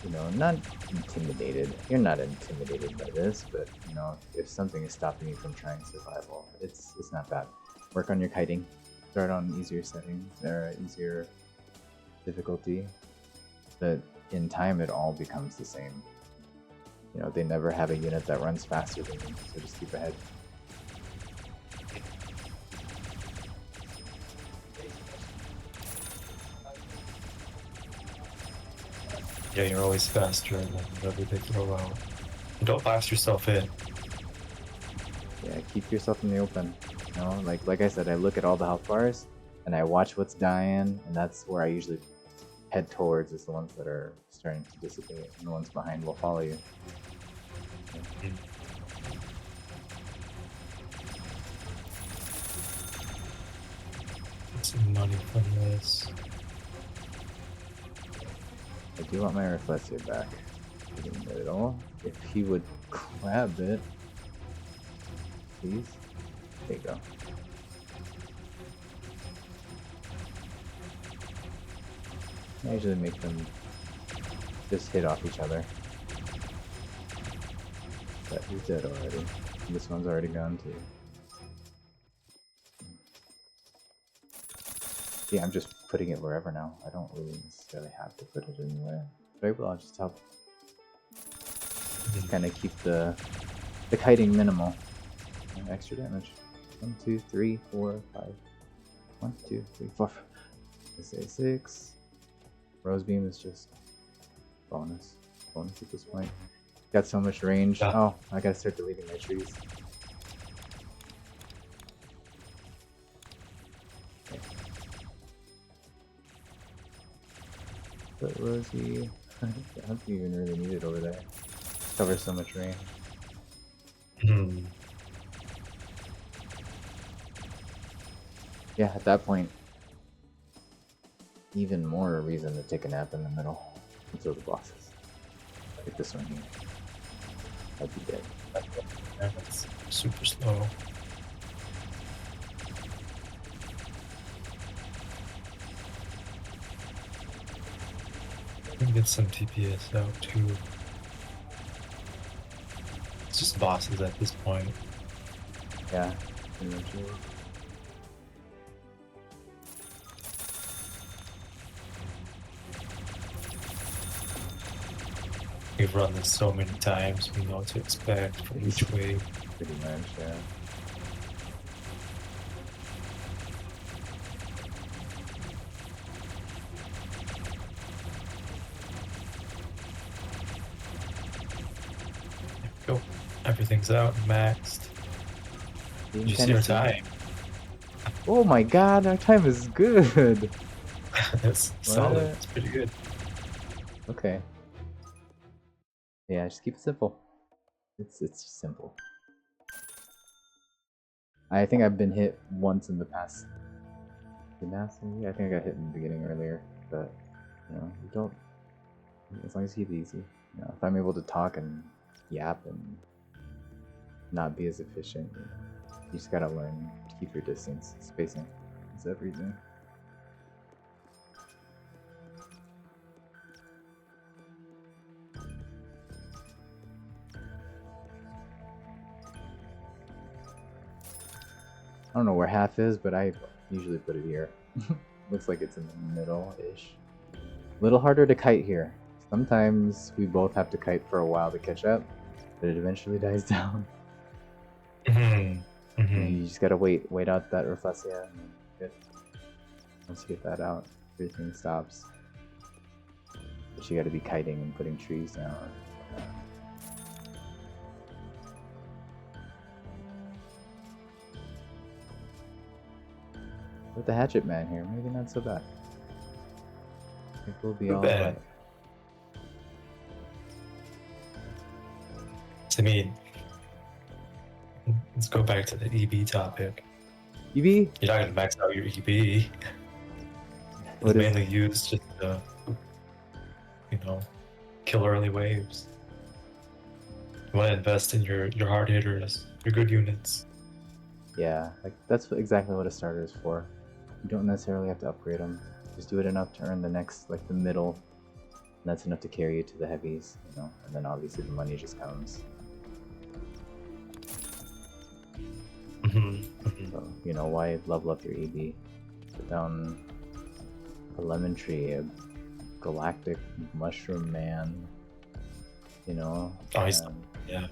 you know, not intimidated. You're not intimidated by this, but you know, if something is stopping you from trying survival, it's not bad. Work on your kiting. Start on easier settings or easier difficulty. But in time, it all becomes the same. You know, they never have a unit that runs faster than you, so just keep ahead. Yeah, you're always faster than whatever they throw out. Don't blast yourself in. Yeah, keep yourself in the open. You know, like I said, I look at all the health bars and I watch what's dying, and that's where I usually head towards, is the ones that are starting to dissipate, and the ones behind will follow you. Get some money from this. I do want my Rafflesia back. In the middle. If he would grab it. Please. There you go. I usually make them just hit off each other. But he's dead already. This one's already gone too. Yeah, I'm just putting it wherever now. I don't really necessarily have to put it anywhere. But I will, I'll just help. Kind of keep the kiting minimal. Extra damage. 1, 2, 3, 4, 5. 1, 2, 3, 4. Say 6. Rose beam is just bonus. Bonus at this point. Got so much range. Yeah. Oh, I gotta start deleting my trees. Okay. But Rosie, I don't even really need it over there. Covers so much range. Hmm. Yeah, at that point, even more reason to take a nap in the middle until the bosses. Like this one here. I'd be dead. Yeah, that's super slow. I can get some TPS out too. It's just bosses at this point. Yeah, pretty much is. We've run this so many times, we know what to expect for each wave. Pretty much, yeah. Go. Everything's out, maxed. Did you see our time? Oh my god, our time is good! That's solid. It's pretty good. Okay. Yeah, just keep it simple. It's just simple. I think I've been hit once in the past. Maybe? I think I got hit in the beginning earlier, but you know, you don't. As long as you keep it easy. You know, if I'm able to talk and yap and not be as efficient, you know, you just gotta learn to keep your distance. Spacing is everything. I don't know where half is, but I usually put it here. Looks like it's in the middle-ish. A little harder to kite here. Sometimes we both have to kite for a while to catch up, but it eventually dies down. You just gotta wait out that Rafflesia. Once you get that out, everything stops. But you gotta be kiting and putting trees down. With the hatchet man here, maybe not so bad. I think we'll be alright. I mean, let's go back to the EB topic. EB? You're not gonna max out your EB. It's mainly used just to, you know, kill early waves. You want to invest in your hard hitters, your good units. Yeah, like that's exactly what a starter is for. You don't necessarily have to upgrade them. Just do it enough to earn the next, like the middle. And that's enough to carry you to the heavies, you know. And then obviously the money just comes. So, you know, why level up your EB? Put down a lemon tree, a galactic mushroom man, you know. Oh, he's yeah.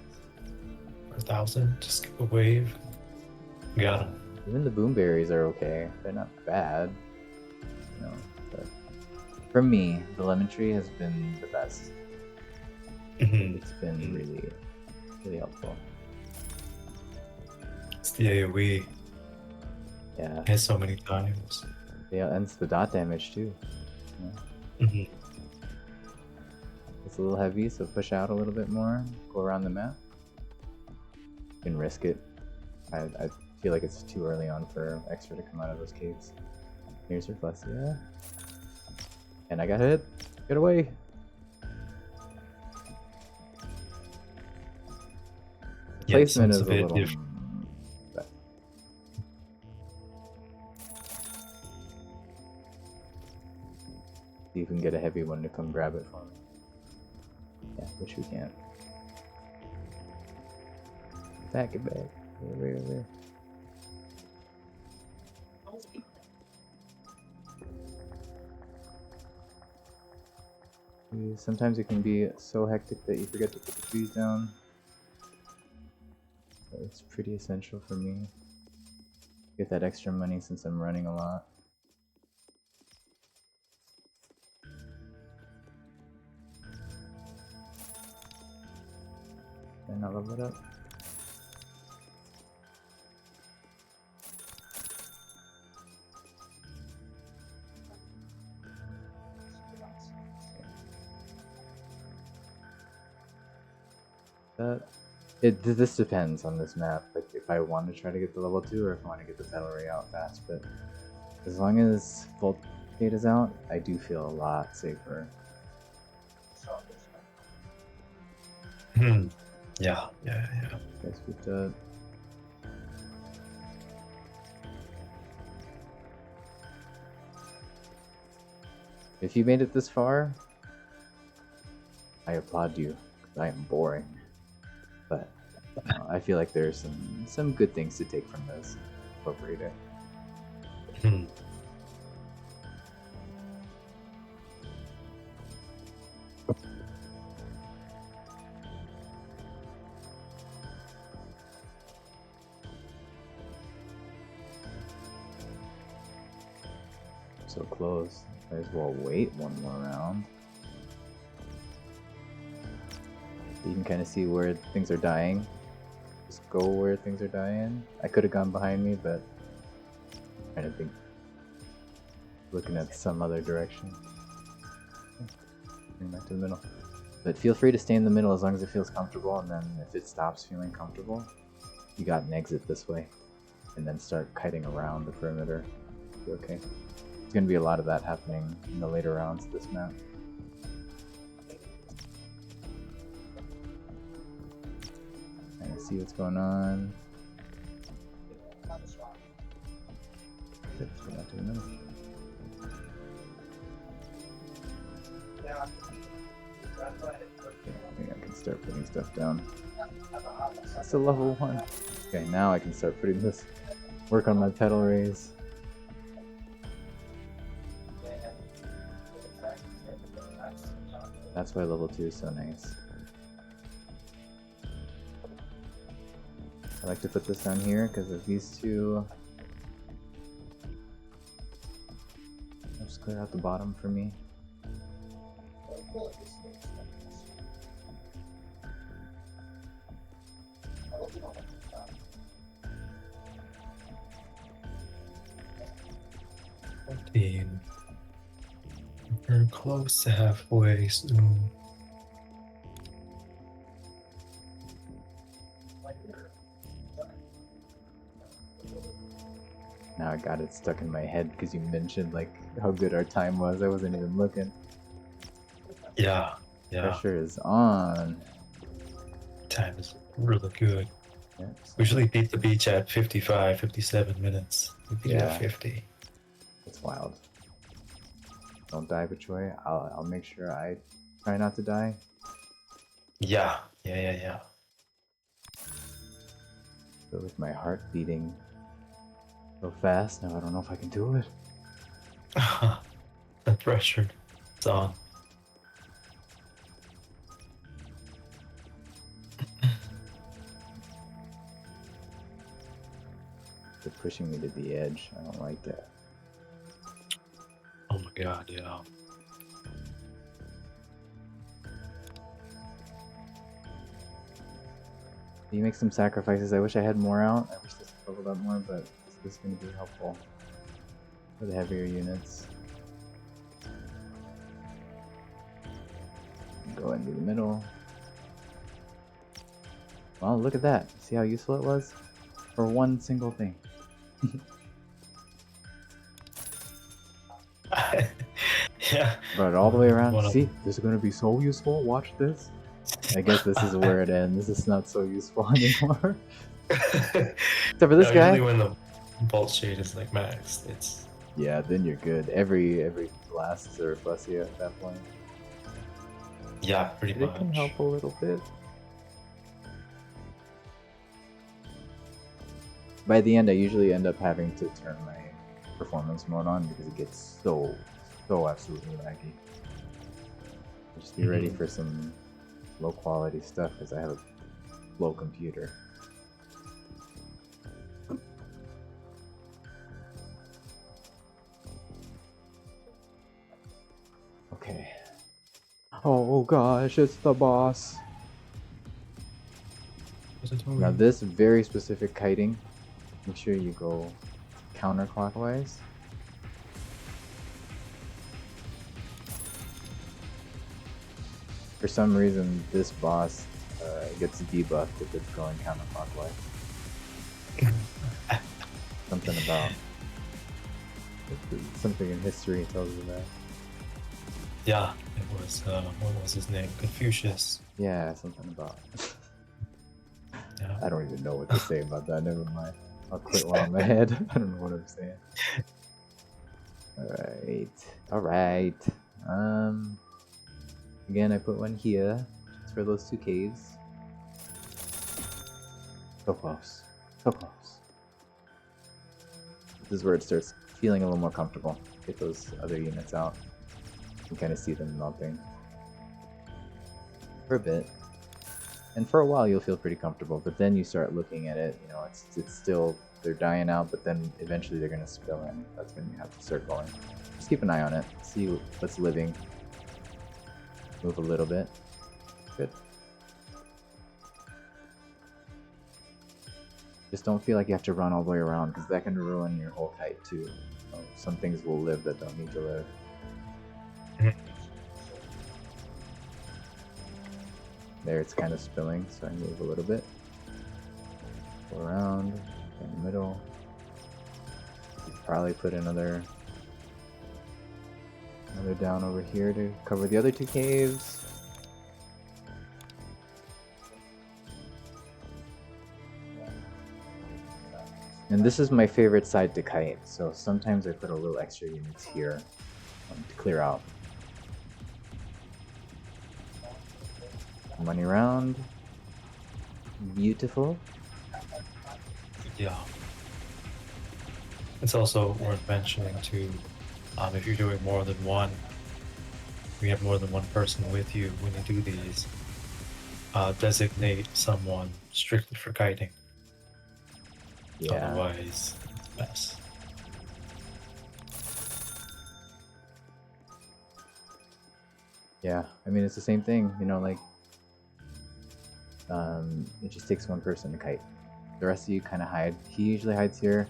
1,000, just skip a wave. Got him. Even the boomberries are okay. They're not bad, you know. But for me, the lemon tree has been the best. It's been really, really helpful. It's the AoE. Yeah. It has so many times. Yeah, and it's the dot damage too. Yeah. It's a little heavy, so push out a little bit more. Go around the map. You can risk it. I feel like it's too early on for extra to come out of those caves. Here's your Rafflesia. And I got hit. Get away! Placement is a little... See if we can get a heavy one to come grab it for me. Yeah, which we can't. Back it back. Over there. Sometimes it can be so hectic that you forget to put the trees down. But it's pretty essential for me. Get that extra money since I'm running a lot. level it up. This depends on this map. Like if I want to try to get the level 2 or if I want to get the battle ray out fast. But as long as Volt Gate is out, I do feel a lot safer. Yeah. Guys picked up. If you made it this far, I applaud you. I am boring. But I feel like there's some good things to take from this. Incorporate it. So close. Might as well wait one more round. You can kind of see where things are dying. Just go where things are dying. I could have gone behind me, but I'm trying to think. Looking at some other direction. Bring back to the middle. But feel free to stay in the middle as long as it feels comfortable, and then if it stops feeling comfortable, you got an exit this way. And then start kiting around the perimeter. Be okay. There's going to be a lot of that happening in the later rounds of this map. See what's going on. Oops, we're not doing this. Okay, I can start putting stuff down. It's a level 1. Okay, now I can start putting this. Work on my pedal raise. That's why level 2 is so nice. I like to put this down here because of these two. Just clear out the bottom for me. We're close to halfway soon. Now I got it stuck in my head because you mentioned like how good our time was. I wasn't even looking. Yeah. Pressure is on. Time is really good. Yep. We usually beat the beach at 55, 57 minutes. We beat it Yeah. at 50. It's wild. Don't die, Bachoy. I'll make sure I try not to die. Yeah. But with my heart beating so fast, now I don't know if I can do it. The pressure. It's on. They're pushing me to the edge. I don't like that. Oh my god, yeah. You make some sacrifices. I wish I had more out. I wish this leveled up more, but this is going to be helpful for the heavier units. Go into the middle. Well, look at that. See how useful it was? For one single thing. Yeah. Brought it all the way around. See, this is going to be so useful. Watch this. I guess this is where it ends. This is not so useful anymore. Except for this guy. Usually when the bolt shade is like maxed, it's... Yeah, then you're good. Every blast is a Reflexia at that point. Yeah, pretty much. It can help a little bit. By the end, I usually end up having to turn my performance mode on because it gets so absolutely laggy. Just be ready for some low quality stuff because I have a slow computer. Okay. Oh gosh, it's the boss. Now this very specific kiting, make sure you go counterclockwise. For some reason, this boss gets debuffed if it's going counterclockwise. Something about something in history tells you that. Yeah, it was what was his name? Confucius. Yeah, something about. Yeah. I don't even know what to say about that. Never mind. I'll quit while I'm ahead. I don't know what I'm saying. All right. Again, I put one here just for those two caves. So close. So close. This is where it starts feeling a little more comfortable. Get those other units out. You can kind of see them melting. For a bit. And for a while you'll feel pretty comfortable, but then you start looking at it, you know, it's still, they're dying out, but then eventually they're going to spill in. That's when you have to start going. Just keep an eye on it. See what's living. Move a little bit. Good. Just don't feel like you have to run all the way around, because that can ruin your whole kite too. So some things will live that don't need to live. There, it's kind of spilling, so I move a little bit. Go around, in the middle. Probably put another down over here to cover the other two caves. And this is my favorite side to kite, so sometimes I put a little extra units here to clear out. Money round. Beautiful. Yeah. It's also worth mentioning too, if you're doing more than one, we have more than one person with you when you do these, designate someone strictly for kiting. Yeah. Otherwise, it's a mess. Yeah, I mean, it's the same thing, you know, like, it just takes one person to kite. The rest of you kind of hide. He usually hides here.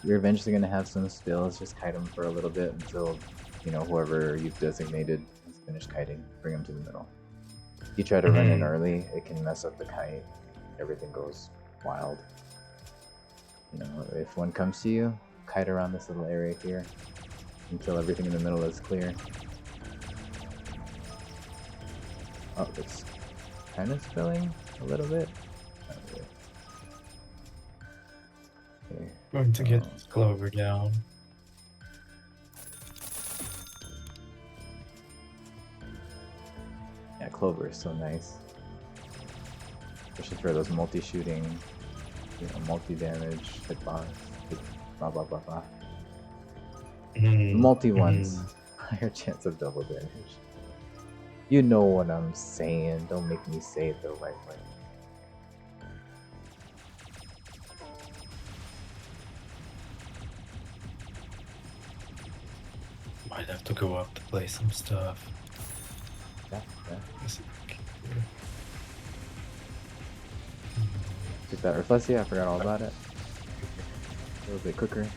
You're eventually going to have some spills. Just kite him for a little bit until, you know, whoever you've designated has finished kiting. Bring him to the middle. If you try to run in early, it can mess up the kite. Everything goes wild. You know, if one comes to you, kite around this little area here until everything in the middle is clear. Oh, it's kind of spilling a little bit. Okay. Going to get Clover down. Yeah, Clover is so nice. Especially for those multi-shooting, you know, multi-damage, hitbox, blah blah blah blah. Multi ones, higher chance of double damage. You know what I'm saying, don't make me say it the right way. Might have to go up to play some stuff. Yeah. Is it- Took that Reflexia, I forgot all about it. A little bit quicker.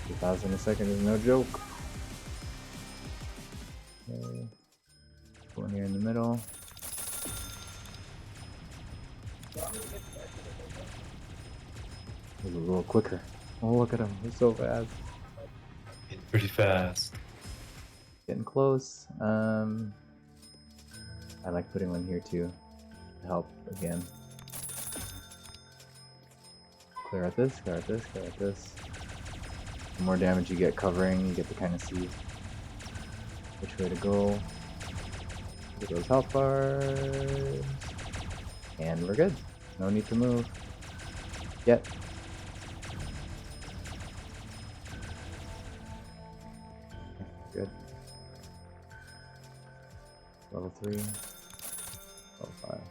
2,000 a second is no joke. Okay. One here in the middle. He's a little quicker. Oh, look at him, he's so fast. Pretty fast. Getting close. I like putting one here too. To help again. Clear out this, clear out this, clear out this. The more damage you get covering, you get to kind of see which way to go. Get those health bars. And we're good. No need to move. Yet. Good. Level 3. Level 5.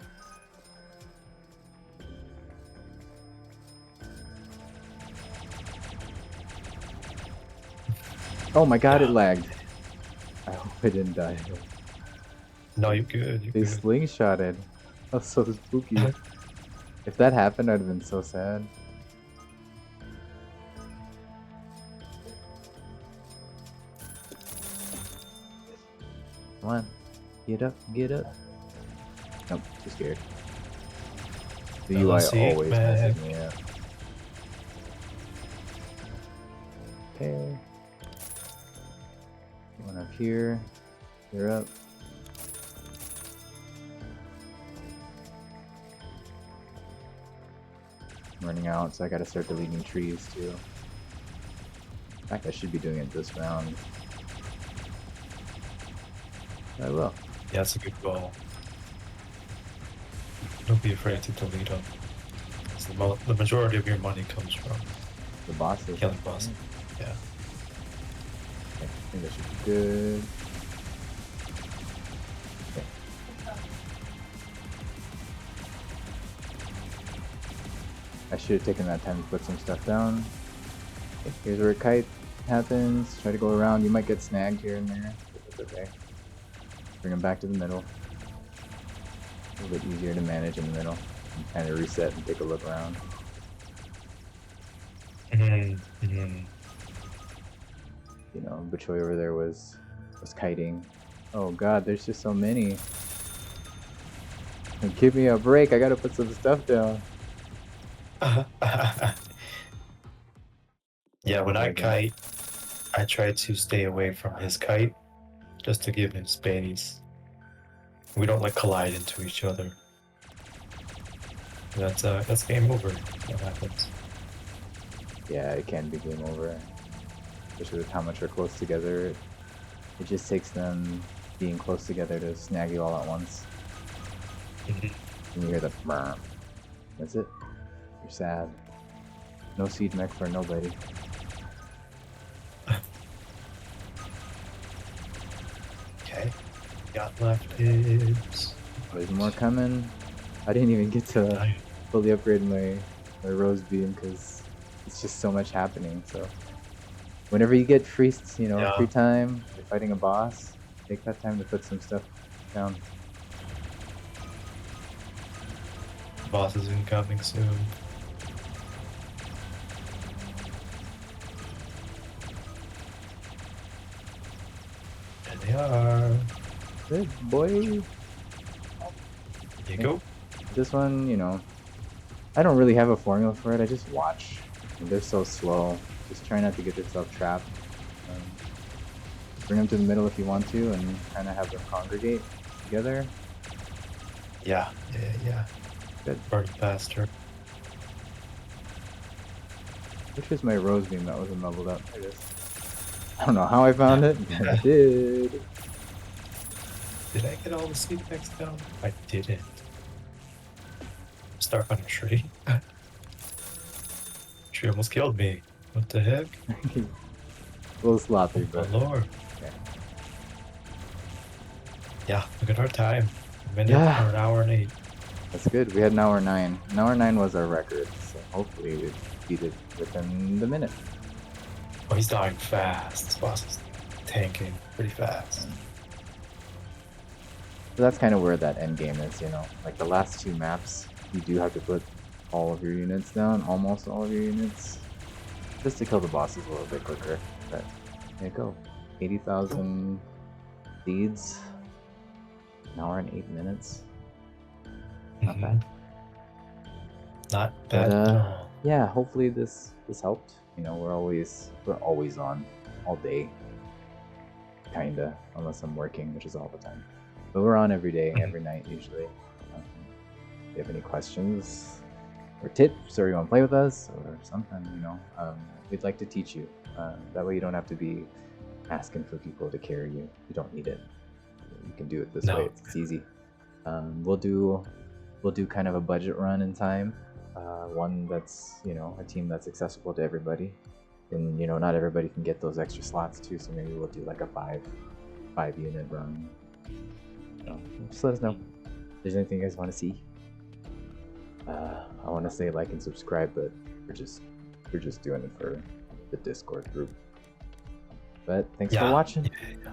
Oh my god, it lagged. I hope I didn't die. No, you're good. You're They good. slingshotted. That was so spooky. If that happened, I'd have been so sad. Come on. Get up, get up. Nope, too scared. The UI Let's see, always man. messes me up. Okay. One up here. You're up. I'm running out, so I gotta start deleting trees too. In fact, I should be doing it this round. I will. Yeah, that's a good goal. Don't be afraid to delete them. The majority of your money comes from The bosses. killing bosses. Yeah. Okay, I think that should be good. Okay. I should have taken that time to put some stuff down. Okay, here's where a kite happens. Try to go around. You might get snagged here and there, but that's okay. Bring them back to the middle. A little bit easier to manage in the middle. And kind of reset and take a look around. Mm-hmm. You know, Bachoy over there was kiting. Oh god, there's just so many. And give me a break, I gotta put some stuff down. Yeah, when I Okay. kite, I try to stay away from his kite just to give him space. We don't like collide into each other. That's game over. What happens? Yeah, it can be game over. Especially with how much we're close together. It just takes them being close together to snag you all at once. And you hear the brr. That's it. You're sad. No seed mech for nobody. Okay. Got left is. There's more coming. I didn't even get to fully upgrade my rose beam because it's just so much happening. So whenever you get free, free time, you're fighting a boss, take that time to put some stuff down. Boss is incoming soon. And they are. Good boy. There you go. This one, I don't really have a formula for it. I just watch. They're so slow. Just try not to get yourself trapped. Bring them to the middle if you want to, and kind of have them congregate together. Yeah. Good. Burn faster. Which is my rose beam that wasn't leveled up? There it is. I don't know how I found it, but I did. Did I get all the seed packs down? I didn't. Stuck on a tree. Tree almost killed me. What the heck? A little sloppy, Oh but lord. okay. Yeah, look at our time. A minute Yeah. or an hour and 8. That's good. We had an hour 9. An hour 9 was our record, so hopefully we beat it within the minute. Oh, he's dying fast. This boss is tanking pretty fast. So that's kind of where that end game is, Like the last 2 maps, you do have to put all of your units down, almost all of your units, just to kill the bosses a little bit quicker. But there you go. 80,000 seeds. An hour and 8 minutes. Not bad. Not bad But, at all. yeah, hopefully this helped. We're always on all day, kinda, unless I'm working, which is all the time. But we're on every day, every night usually. If you have any questions or tips, or you want to play with us, or something, we'd like to teach you. That way you don't have to be asking for people to carry you. You don't need it. You can do it this way. It's easy. We'll do kind of a budget run in time. One that's a team that's accessible to everybody, and not everybody can get those extra slots too. So maybe we'll do like a 5 unit run. Just let us know if there's anything you guys want to see. I want to say like and subscribe, but we're just doing it for the Discord group. But thanks for watching. Yeah.